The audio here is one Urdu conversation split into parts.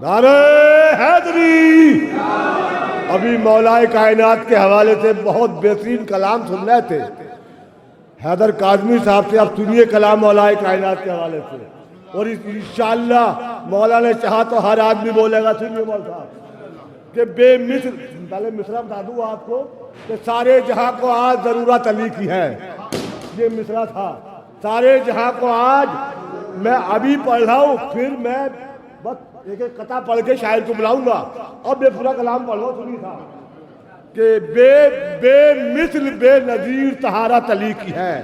نعرہ حیدری۔ ابھی مولا کائنات کے حوالے سے بہت بہترین کلام سن رہے تھے حیدر کاظمی صاحب سے، اب سنیے کلام مولا کائنات کے حوالے سے، اور انشاءاللہ مولا نے چاہا تو ہر آدمی بولے گا۔ سنیے مولا صاحب کہ بے مثل، پہلے مصرع بتا دوں آپ کو کہ سارے جہاں کو آج ضرورت علی کی ہے، یہ مصرع تھا۔ سارے جہاں کو آج، میں ابھی پڑھ رہا ہوں، پھر میں بس ایک ایک قطعہ پڑھ کے شاعر کو بلاؤں گا، اب یہ پورا کلام پڑھ لو۔ سنی تھا کہ بے مثل بے نظیر طہارت علی کی ہے۔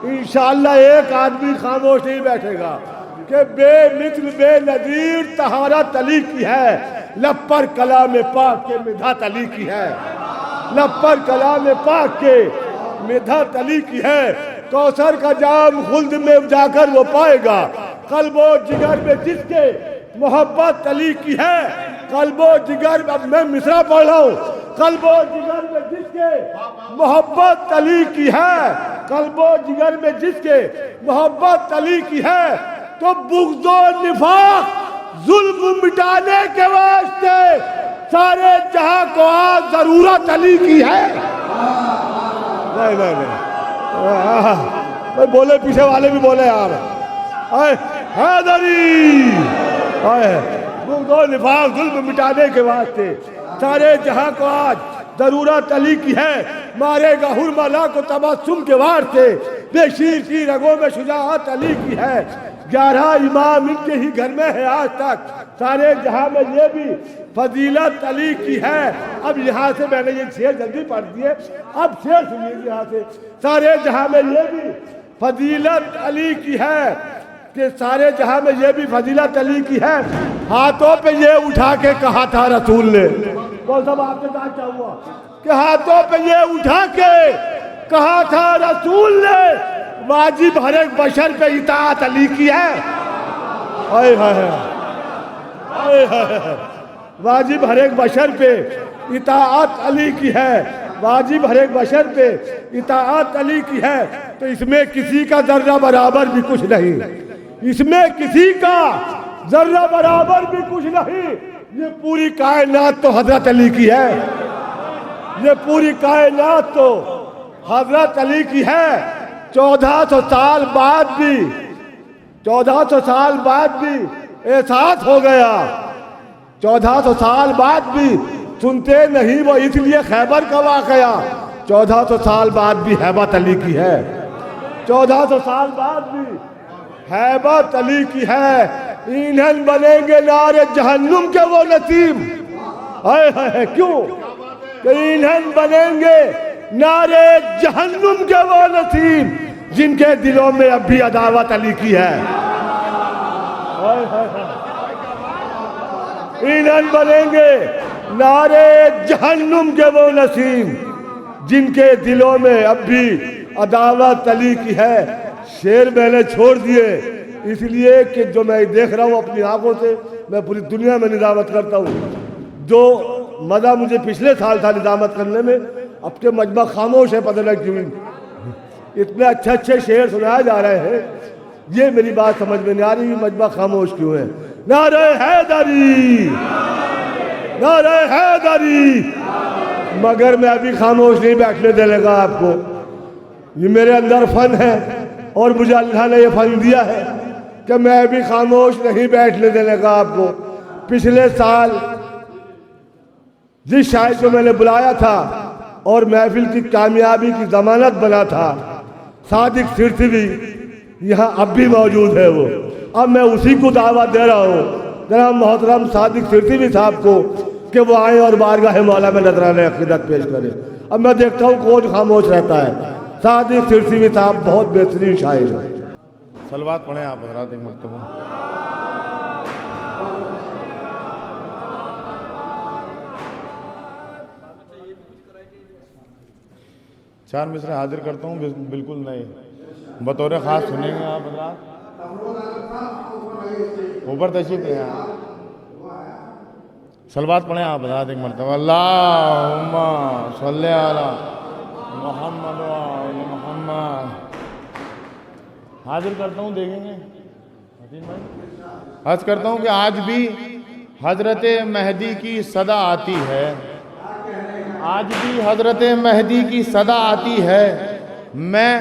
انشاءاللہ ایک آدمی خاموش نہیں بیٹھے گا کہ بے مثل بے نظیر طہارت علی کی ہے، لب پر کلام پاک کے مدحت علی کی ہے، لب پر کلام پاک کے مدحت علی کی ہے۔ کوثر کا جام خلد میں جا کر وہ پائے گا، قلب و جگر میں جس کے محبت علی کی ہے، قلب و جگر، اب میں مصرع پڑھ رہا ہوں، قلب و جگر میں جس کے محبت علی کی ہے، قلب و جگر میں جس کے محبت علی کی ہے، تو بغض و نفاق ظلم مٹانے کے واسطے سارے جہاں کو آج ضرورت علی کی ہے۔ نہیں بولے، پیچھے والے بھی بولے یار، حیدری، بغض و نفاق ظلم مٹانے کے واسطے سارے جہاں کو آج ضرورت علی کی ہے، مارے گا حرملا کو تبسم کے وار سے، بے شیر کی رگوں میں شجاعت علی کی ہے۔ 11 امام ان کے ہی گھر میں ہے آج تک، سارے جہاں میں یہ بھی فضیلت علی کی ہے۔ اب یہاں سے میں نے یہ شعر جلدی پڑھ دیے، اب شعر سنیے یہاں سے، سارے جہاں میں یہ بھی فضیلت علی کی ہے، کہ سارے جہاں میں یہ بھی فضیلت علی کی ہے۔ ہاتھوں پہ یہ اٹھا کے کہا تھا رسول نے، کون سا آپ کے ساتھ کیا ہوا کہ ہاتھوں پہ یہ اٹھا کے کہا تھا رسول نے، واجب ہر ایک بشر پہ اطاعت علی کی ہے۔ واجب ہر ایک بشر پہ اطاعت علی کی ہے، واجب ہر ایک بشر پہ اطاعت علی کی ہے۔ تو اس میں کسی کا ذرہ برابر بھی کچھ نہیں، اس میں کسی کا ذرہ برابر بھی کچھ نہیں۔ یہ پوری کائنات تو حضرت علی کی ہے، یہ پوری کائنات تو حضرت علی کی ہے۔ 1400 سال بعد بھی، 1400 سال بعد بھی احساس ہو گیا، 1400 سال بعد بھی سنتے نہیں وہ، اس لیے خیبر کا واقعہ 1400 سال بعد بھی ہیبت علی کی ہے، 1400 سال بعد بھی ہیبت علی کی ہے۔ ایندھن بنیں گے نار جہنم کے وہ نسیم، کیوں کہ ایندھن بنیں گے نار جہنم کے وہ نسیم جن کے دلوں میں اب بھی عداوت علی کی ہے۔ ایندھن بنیں گے نار جہنم کے وہ نسیم جن کے دلوں میں اب بھی عداوت علی کی ہے۔ شعر میں نے چھوڑ دیے اس لیے کہ جو میں دیکھ رہا ہوں اپنی آنکھوں سے، میں پوری دنیا میں نظامت کرتا ہوں، جو مزہ مجھے پچھلے سال تھا نظامت کرنے میں، اب کے مجمع خاموش ہے، پتہ نہیں کیوں اتنے اچھے اچھے شعر سنائے جا رہے ہیں، یہ میری بات سمجھ میں نہیں آ رہی، مجمع خاموش کیوں ہے۔ نعرہ حیدری، نعرہ حیدری، مگر میں ابھی خاموش نہیں بیٹھنے دے گا آپ کو، یہ میرے اندر فن ہے اور مجھے اللہ نے یہ فن دیا ہے کہ میں ابھی خاموش نہیں بیٹھنے دے گا آپ کو۔ پچھلے سال جس شاعر کو میں نے بلایا تھا اور محفل کی کامیابی کی ضمانت بنا تھا، صادق سرسوی، یہاں اب بھی موجود ہے وہ، اب میں اسی کو دعوت دے رہا ہوں جناب محترم صادق سرسوی صاحب کو کہ وہ آئیں اور بارگاہ مولا میں نذرانہ عقیدت پیش کریں۔ اب میں دیکھتا ہوں کون خاموش رہتا ہے۔ صادق سرسوی صاحب بہت بہترین شاعر ہے۔ صلوات پڑھیں آپ حضرات ایک مرتبہ۔ چار مصرے حاضر کرتا ہوں، بالکل نہیں، بطور خاص سنیں گے آپ حضرات، اوپر تشریف لے آئیں۔ صلوات پڑھیں آپ حضرات ایک مرتبہ۔ اللہم صلی علی محمد و آل محمد۔ حاضر کرتا ہوں، دیکھیں گے عرض کرتا ہوں کہ آج بھی حضرت مہدی کی صدا آتی ہے، آج بھی حضرت مہدی کی صدا آتی ہے، میں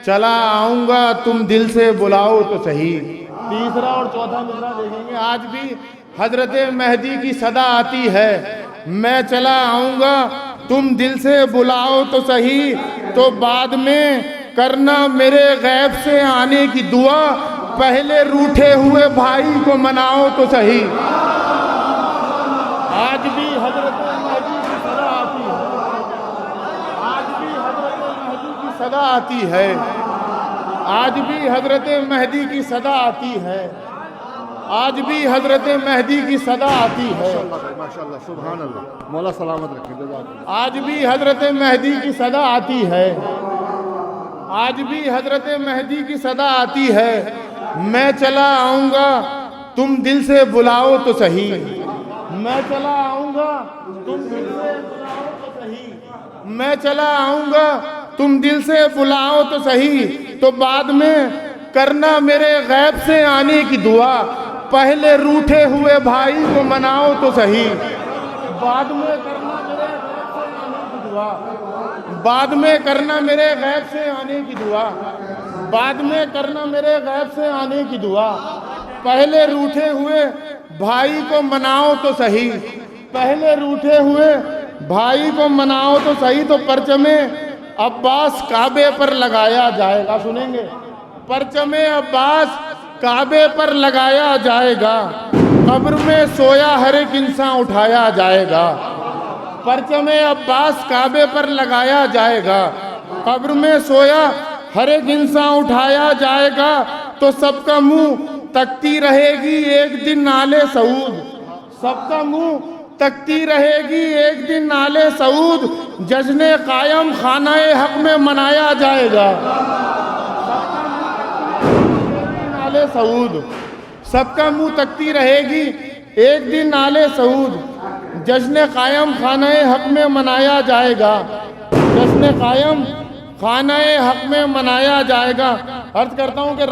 چلا آؤں گا تم دل سے بلاؤ تو صحیح۔ تیسرا اور چوتھا مصرع دیکھیں گے، آج بھی حضرت مہدی کی صدا آتی ہے، میں چلا آؤں گا تم دل سے بلاؤ تو صحیح، تو بعد میں کرنا میرے غیب سے آنے کی دعا، پہلے روٹھے ہوئے بھائی کو مناؤ تو صحیح۔ آج بھی حضرت مہدی کی صدا آتی ہے، آج بھی حضرت مہدی کی صدا آتی ہے، آج بھی حضرت مہدی کی صدا آتی ہے، آج بھی حضرت مہدی کی صدا آتی ہے، ماشاءاللہ سبحان اللہ، مولا سلامت رکھے، جزاک اللہ۔ آج بھی حضرت مہدی کی صدا آتی ہے، آج بھی حضرت مہدی کی صدا آتی ہے، میں چلا آؤں گا تم دل سے بلاؤ تو صحیح، میں چلا آؤں گا تم دل سے بلاؤ تو صحیح، میں چلا آؤں گا تم دل سے بلاؤ تو صحیح، تو بعد میں کرنا میرے غیب سے آنے کی دعا، پہلے روٹھے ہوئے بھائی کو مناؤ تو صحیح، بعد میں کرنا میرے غیب سے آنے کی دعا، بعد میں کرنا میرے غیب سے آنے کی دعا، بعد میں کرنا میرے غیب سے آنے کی دعا، پہلے روٹھے ہوئے بھائی کو مناؤ تو صحیح، پہلے روٹھے ہوئے بھائی کو مناؤ تو صحیح، تو پرچم عباس کعبے پر لگایا جائے گا، سنیں گے، پرچم عباس کعبے پر لگایا جائے گا، قبر میں سویا ہر ایک انسان اٹھایا جائے گا، پرچم عباس کعبے پر لگایا جائے گا، قبر میں سویا ہر ایک انسان اٹھایا جائے گا، تو سب کا منہ تکتی رہے گی ایک دن نالے سعود، سب کا منہ تکتی رہے گی ایک دن نالے سعود، جشن قائم خانہ حق میں منایا جائے گا، نالے سعود، سب کا منہ تکتی رہے گی ایک دن نالے سعود، جشن قائم خانہ حق میں منایا جائے گا، جشن قائم خانہ حق میں منایا جائے گا۔ عرض کرتا ہوں کہ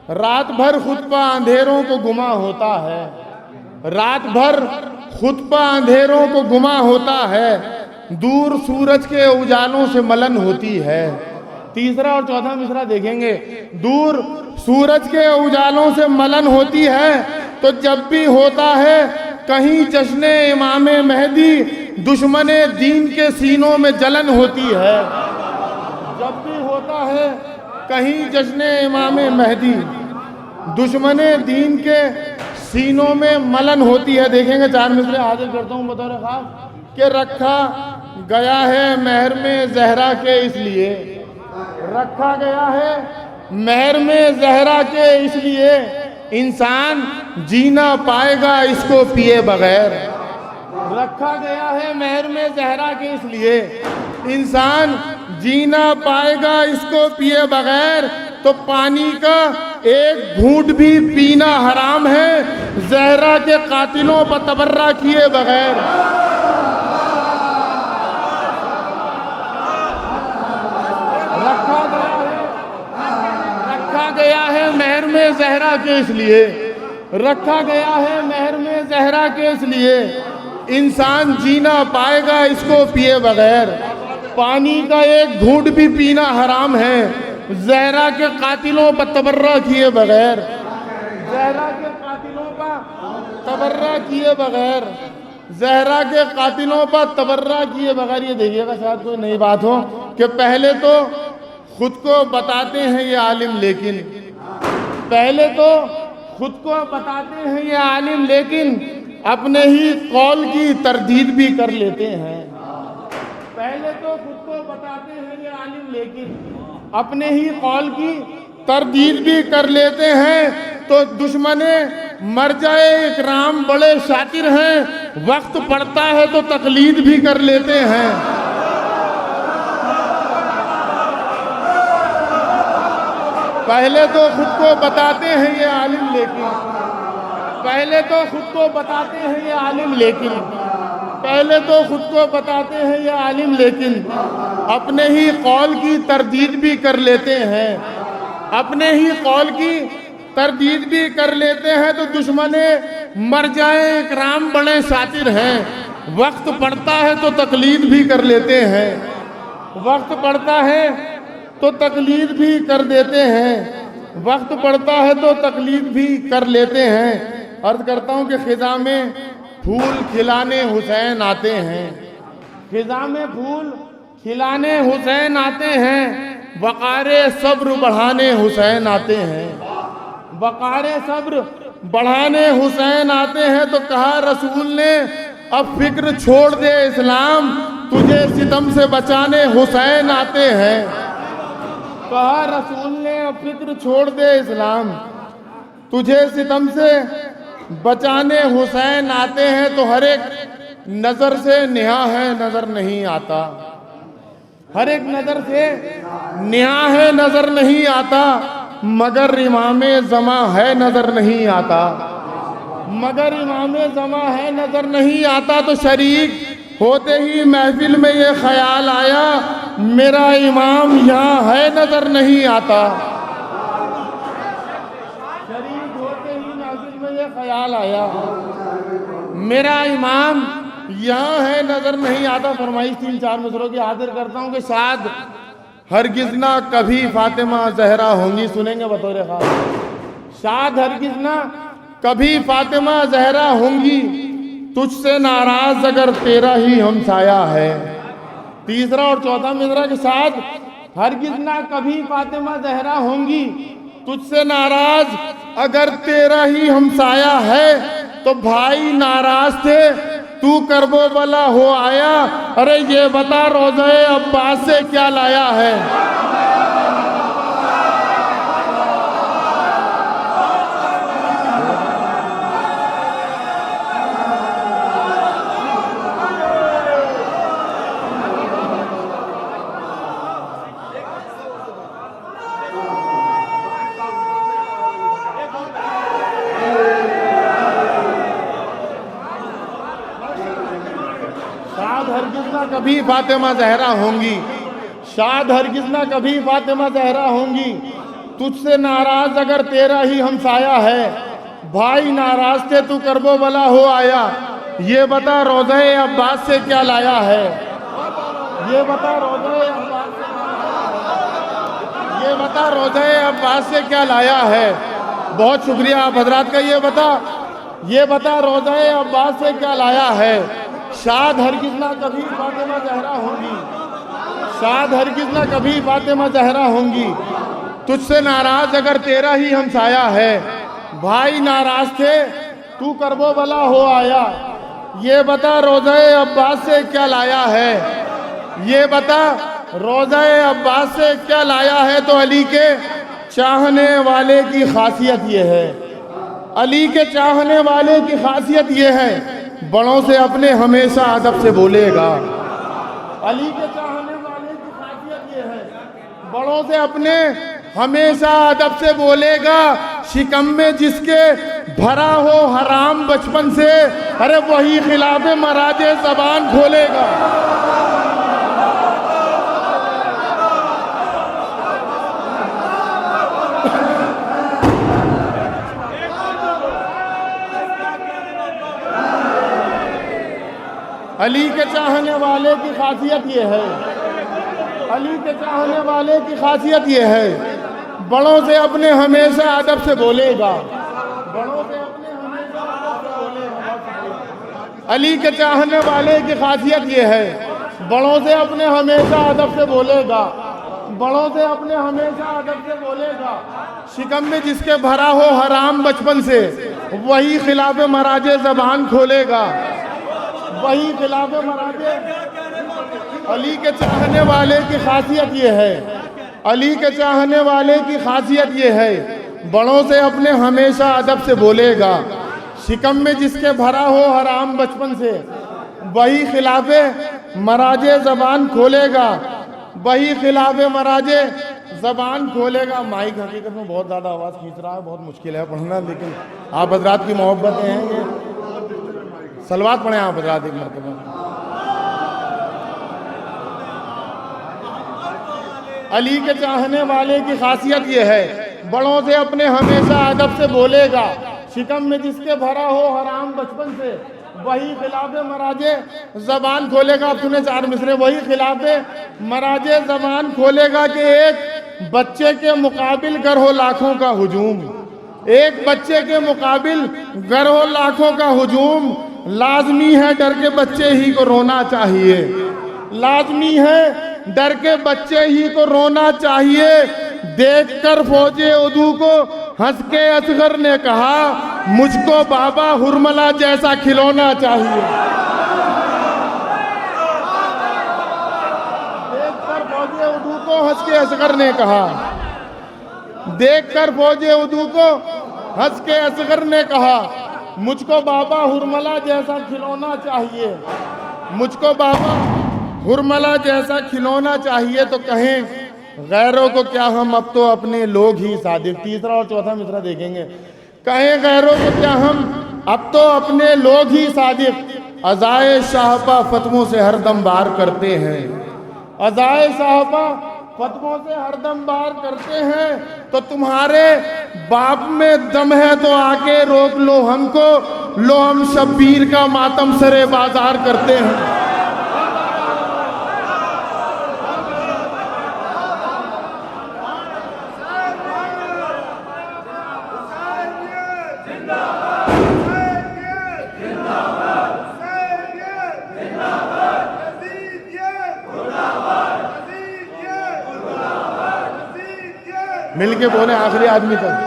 رات بھر خطبہ اندھیروں کو گما ہوتا ہے، رات بھر خطبہ اندھیروں کو گما ہوتا ہے، دور سورج کے اجالوں سے ملن ہوتی ہے۔ تیسرا اور چوتھا مصرع دیکھیں گے، دور سورج کے اجالوں سے ملن ہوتی ہے، تو جب بھی ہوتا ہے کہیں جشن امام مہدی، دشمن دین کے سینوں میں جلن ہوتی ہے، جب بھی ہوتا ہے کہیں جشن امام مہدی، دشمن دین کے سینوں میں ملن ہوتی ہے۔ دیکھیں گے چار مصرع حاضر کرتا ہوں بطور خاص، کہ رکھا گیا ہے مہر میں زہرا کے اس لیے، رکھا گیا ہے مہر میں زہرا کے اس لیے، انسان جینا پائے گا اس کو پیے بغیر، رکھا گیا ہے مہر میں زہرا کے اس لیے، انسان جینا پائے گا اس کو پیے بغیر، تو پانی کا ایک گھونٹ بھی پینا حرام ہے زہرا کے قاتلوں پر تبرہ کیے بغیر، رکھا گیا ہے مہر میں زہرا کے اس لیے، رکھا گیا ہے مہر میں زہرا کے اس لیے، انسان جینا پائے گا اس کو پیے بغیر، پانی کا ایک گھونٹ بھی پینا حرام ہے زہرا کے قاتلوں پر تبرہ کیے بغیر، زہرا کے قاتلوں پر تبرہ کیے بغیر، زہرا کے قاتلوں پر تبرہ کیے بغیر۔ یہ دیکھیے گا شاید کوئی نئی بات ہو کہ پہلے تو خود کو بتاتے ہیں یہ عالم، لیکن پہلے تو خود کو بتاتے ہیں یہ عالم، لیکن اپنے ہی قول کی تردید بھی کر لیتے ہیں، پہلے تو خود کو بتاتے ہیں یہ عالم، لیکن اپنے ہی قول کی تردید بھی کر لیتے ہیں، تو دشمن مرجع اکرام بڑے شاطر ہیں، وقت پڑتا ہے تو تقلید بھی کر لیتے ہیں، پہلے تو خود کو بتاتے ہیں یہ عالم، لیکن پہلے تو خود کو بتاتے ہیں یہ عالم، لیکن پہلے تو خود کو بتاتے ہیں یہ عالم، لیکن اپنے ہی قول کی تردید بھی کر لیتے ہیں، اپنے ہی قول کی تردید بھی کر لیتے ہیں، تو دشمن مر جائیں اکرام بڑے شاطر ہیں، وقت پڑتا ہے تو تقلید بھی کر لیتے ہیں، وقت پڑتا ہے تو تقلید بھی کر دیتے ہیں، وقت پڑتا ہے تو تقلید بھی کر لیتے ہیں۔ عرض کرتا ہوں کہ خزاں میں پھول کھلانے حسین آتے ہیں، خزاں میں پھول کھلانے حسین آتے ہیں، وقار صبر بڑھانے حسین آتے ہیں، وقار صبر بڑھانے حسین آتے ہیں۔ تو کہا رسول نے اب فکر چھوڑ دے اسلام، تجھے ستم سے بچانے حسین آتے ہیں۔ کہا رسول نے اب فکر چھوڑ دے اسلام، تجھے ستم سے بچانے حسین آتے ہیں۔ تو ہر ایک نظر سے نہا ہے نظر نہیں آتا، ہر ایک نظر سے نہا ہے نظر نہیں آتا، مگر امام زماں ہے نظر نہیں آتا، مگر امام زماں ہے نظر نہیں آتا۔ تو شریک ہوتے ہی محفل میں یہ خیال آیا، میرا امام یہاں ہے نظر نہیں آتا، شریک ہوتے ہی محفل میں یہ خیال آیا، میرا امام یہاں ہے نظر نہیں آتا۔ فرمائش 3-4 مصروں کی حاضر کرتا ہوں کہ شاد ہرگز نہ کبھی فاطمہ زہرا ہوں گی، سنیں گے بطور خاص، شاد ہرگز نہ کبھی فاطمہ زہرا ہوں گی، تجھ سے ناراض اگر تیرا ہی ہمسایہ ہے۔ تیسرا اور چوتھا مصرع کے ساتھ، ہرگز نہ کبھی فاطمہ زہرا ہوں گی، تجھ سے ناراض اگر تیرا ہی ہمسایہ ہے۔ تو بھائی ناراض تھے تو کرب و بلا ہو آیا، ارے یہ بتا روضہ عباس سے کیا لایا ہے۔ شاد ہرگز نہ کبھی فاطمہ زہرا ہوں گی، شاد ہرگز نہ کبھی فاطمہ زہرا ہوں گی، تجھ سے ناراض اگر تیرا ہی ہمسایہ ہے۔ بھائی ناراض تھے تو کرب و بلا ہو آیا، یہ بتا روضہ عباس سے کیا لایا ہے، یہ بتا روضہ عباس سے کیا لایا ہے، یہ بتا روضہ عباس سے کیا لایا ہے۔ بہت شکریہ آپ حضرات کا، یہ بتا روضہ عباس سے کیا لایا ہے۔ شاد ہرگز نہ کبھی فاطمہ زہرا ہوں گی، شاد ہرگز نہ کبھی فاطمہ زہرا ہوں گی، تجھ سے ناراض اگر تیرا ہی ہمسایہ ہے۔ بھائی ناراض تھے تو کرب و بلا ہو آیا، یہ بتا روضہ عباس سے کیا لایا ہے، یہ بتا روضہ عباس سے کیا لایا ہے۔ تو علی کے چاہنے والے کی خاصیت یہ ہے، علی کے چاہنے والے کی خاصیت یہ ہے، بڑوں سے اپنے ہمیشہ ادب سے بولے گا۔ علی کے چاہنے والے کی خاصیت یہ ہے، بڑوں سے اپنے ہمیشہ ادب سے بولے گا، شکم میں جس کے بھرا ہو حرام بچپن سے، ارے وہی خلاف مراج زبان کھولے گا۔ علی کے چاہنے والے کی خاصیت یہ ہے، علی کے چاہنے والے کی خاصیت یہ ہے، بڑوں سے اپنے ہمیشہ ادب سے بولے گا، بڑوں سے اپنے ہمیشہ ادب سے بولے گا۔ علی کے چاہنے والے کی خاصیت یہ ہے، بڑوں سے اپنے ہمیشہ ادب سے بولے گا، بڑوں سے اپنے ہمیشہ ادب سے بولے گا، شکم میں جس کے بھرا ہو حرام بچپن سے، وہی خلاف مراج زبان کھولے گا، وہی خلاف مراج۔ علی کے چاہنے والے کی خاصیت یہ ہے، علی کے چاہنے والے کی خاصیت یہ ہے، بڑوں سے اپنے ہمیشہ ادب سے بولے گا، شکم میں جس کے بھرا ہو حرام بچپن سے، وہی خلاف مراج زبان کھولے گا، وہی خلاف مراج زبان کھولے گا۔ مائک حقیقت میں بہت زیادہ آواز کھینچ رہا ہے، بہت مشکل ہے پڑھنا، لیکن آپ حضرات کی محبتیں ہیں یہ۔ صلوات پڑھیں آپ حضرات ایک مرتبہ۔ علی کے چاہنے والے کی خاصیت یہ ہے، بڑوں سے اپنے ہمیشہ ادب سے بولے گا، شکم میں جس کے بھرا ہو حرام بچپن سے وہی خلاف مراجے زبان کھولے گا. اب سنے 4 مصرے. وہی خلاف مراجے زبان کھولے گا کہ ایک بچے کے مقابل گر ہو لاکھوں کا ہجوم. ایک بچے کے مقابل گر ہو لاکھوں کا ہجوم. لازمی ہے ڈر کے بچے ہی کو رونا چاہیے. لازمی ہے ڈر کے بچے ہی کو رونا چاہیے. دیکھ کر فوج عدو کو ہنس کے اصغر نے کہا مجھ کو بابا ہرملا جیسا کھلونا چاہیے. دیکھ کر فوج عدو کو ہنس کے اصغر نے کہا. دیکھ کر فوج عدو کو ہنس کے اصغر نے کہا مجھ کو بابا ہرملا جیسا کھلونا چاہیے. مجھ کو بابا ہرملا جیسا کھلونا چاہیے. تو کہیں غیروں کو کیا ہم اب تو اپنے لوگ ہی صادق. تیسرا اور چوتھا مصرع دیکھیں گے. کہیں غیروں کو کیا ہم اب تو اپنے لوگ ہی صادق. عزائے صحابہ فتووں سے ہر دم بار کرتے ہیں. عزائے صحابہ فتووں سے ہر دم بار کرتے ہیں. تو تمہارے باپ میں دم ہے تو آ کے روک لو ہم کو. لو ہم شبیر کا ماتم سرے بازار کرتے ہیں. مل کے بولے آخری آدمی تک.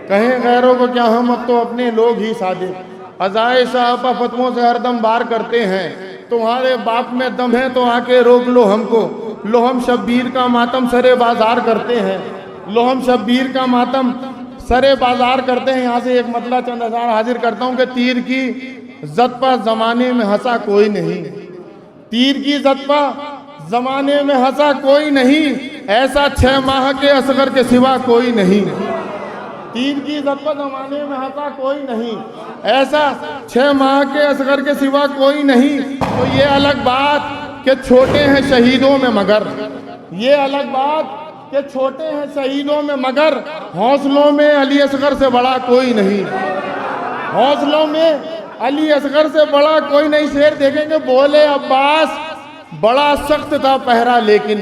کہیں غیروں کو کیا ہم اب تو اپنے لوگ ہی صادق. عزائے صحابہ فتووں سے ہر دم بار کرتے ہیں. تمہارے باپ میں دم ہے تو آ کے روک لو ہم کو. لو ہم شبیر کا ماتم سرے بازار کرتے ہیں. لو ہم شبیر کا ماتم سرے بازار کرتے ہیں. یہاں سے ایک مطلع چند اشعار حاضر کرتا ہوں کہ تیر کی زد پا زمانے میں ہنسا کوئی نہیں. تیر کی زد پا زمانے میں ہنسا کوئی نہیں. ایسا 6 ماہ کے اصغر کے سوا کوئی نہیں. تیر کی زد پا زمانے میں ہنسا کوئی نہیں. ایسا 6 ماہ کے اصغر کے سوا کوئی نہیں. تو یہ الگ بات کہ چھوٹے ہیں شہیدوں میں مگر. یہ الگ بات کہ چھوٹے ہیں شہیدوں میں مگر حوصلوں میں علی اصغر سے بڑا کوئی نہیں. حوصلوں میں علی اصغر سے بڑا کوئی نہیں. شعر دیکھیں گے. بولے عباس بڑا سخت تھا پہرا لیکن.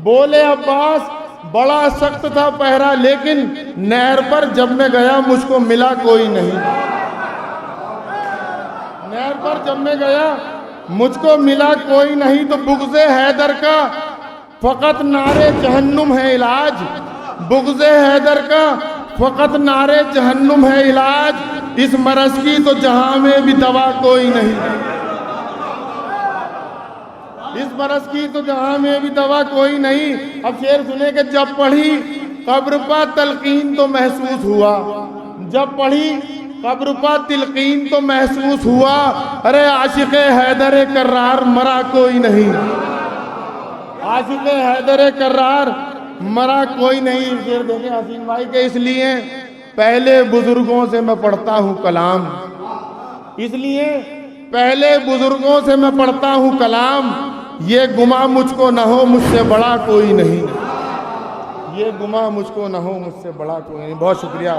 بولے عباس بڑا سخت تھا پہرا لیکن نہر پر جب میں گیا مجھ کو ملا کوئی نہیں. نہر پر جب میں گیا مجھ کو ملا کوئی نہیں. تو بغض حیدر کا فقط نعرے جہنم ہے علاج. بغض حیدر کا فقط نعرے جہنم ہے علاج. اس مرض کی تو جہاں میں بھی دوا کوئی نہیں. اس مرض کی تو جہاں میں بھی دوا کوئی نہیں. اب شعر سنے کہ جب پڑھی قبر پا تلقین تو محسوس ہوا. جب پڑھی قبر پا تلقین تو محسوس ہوا. ارے عاشق حیدر کرار مرا کوئی نہیں. عاشق حیدر کرار مرا کوئی نہیں. شعر دیکھیں حسین بھائی کہ اس لیے پہلے بزرگوں سے میں پڑھتا ہوں کلام. اس لیے پہلے بزرگوں سے میں پڑھتا ہوں کلام. یہ گماں مجھ کو نہ ہو مجھ سے بڑا کوئی نہیں. یہ گماں مجھ کو نہ ہو مجھ سے بڑا کوئی نہیں. بہت شکریہ.